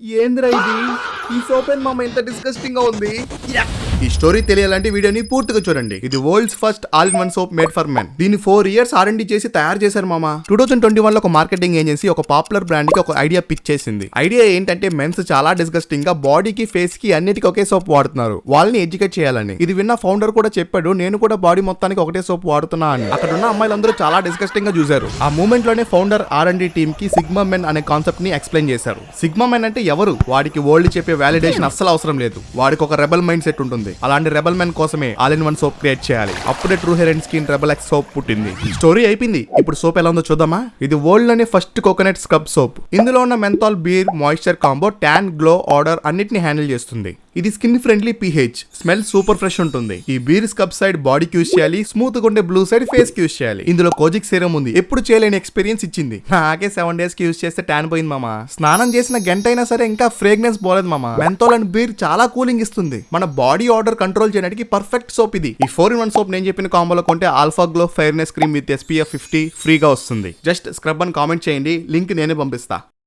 ఏంద్రా ఇది? ఈ సోప్ ఏంది మామ ఇంత డిస్గస్టింగ్ గా ఉంది? ఈ స్టోరీ తెలియాలంటే వీడియోని పూర్తిగా చూడండి. ఇది world's first all in one soap made for men. దీన్ని 4 years R&D చేసి తయారు చేశారు మామ. 2021 లో ఒక మార్కెటింగ్ ఏజెన్సీ ఒక పాపులర్ బ్రాండ్ కి ఒక ఐడియా పిచ్ చేసింది. ఐడియా ఏంటంటే మెన్స్ చాలా డిస్గస్టింగ్ గా బాడీకి, ఫేస్ కి అన్నిటికీ ఒకే సోప్ వాడుతున్నారు. వాళ్ళని ఎడ్యుకేట్ చేయాలని. ఇది విన్న ఫౌండర్ కూడా చెప్పాడు, నేను కూడా బాడీ మొత్తానికి ఒకటే సోప్ వాడుతున్నా అని. అక్కడ ఉన్న అమ్మాయిలందరూ చాలా డిస్గస్టింగ్ గా చూశారు. ఆ మూమెంట్ లోనే ఫౌండర్ R&D టీమ్ కి సిగ్మా మెన్ అనే కాన్సెప్ట్ ని ఎక్స్ప్లెయిన్ చేశారు. సిగ్మా మెన్ అంటే ఎవరు? వాడికి వరల్డ్ చెప్పే వాలిడేషన్ అస్సలు అవసరం లేదు. వాడికి ఒక రెబల్ మైండ్ సెట్ ఉంటుంది. అలాంటి రెబల్ మెన్ కోసమే all in one soap create చేయాలి. అప్పుడే true hair and skin rebel X soap పుట్టింది. స్టోరీ అయిపోయింది. ఇప్పుడు సోప్ ఎలా ఉందో చూద్దామా? ఇది వరల్డ్ లోనే ఫస్ట్ కోకోనట్ స్క్రబ్ సోప్. ఇందులో ఉన్న menthol, beer, moisture combo tan, glow, order అన్నిటిని హ్యాండిల్ చేస్తుంది. ఇది skin friendly pH, smell super fresh ఉంటుంది. ఈ బీర్ స్క్రబ్ సైడ్ బాడీకి యూస్ చేయాలి, స్మూత్ గా ఉండే బ్లూ సైడ్ ఫేస్ కి యూస్ చేయాలి. ఇందులో కోజిక్ సీరం ఉంది. ఎప్పుడు చేయలేని ఎక్స్పీరియన్స్ ఇచ్చింది. నాకే 7 days కి యూస్ చేస్తే ట్యాన్ పోయింది మామ. స్నానం చేసిన గంట అయినా సరే ఇంకా ఫ్రేగ్రెన్స్ పోలేదు మామ. మెంథాల్ అండ్ బీర్ చాలా కూలింగ్ ఇస్తుంది. మన బాడీ ఆర్డర్ కంట్రోల్ చేయడానికి పర్ఫెక్ట్ సోప్ ఇది. ఈ 4-in-1 సోప్ నేను చెప్పిన కాంబోలో కొంటే alpha glow fairness cream with SPF 50 ఫ్రీగా వస్తుంది. జస్ట్ స్క్రబ్ అని కామెంట్ చేయండి, లింక్ నేనే పంపిస్తా.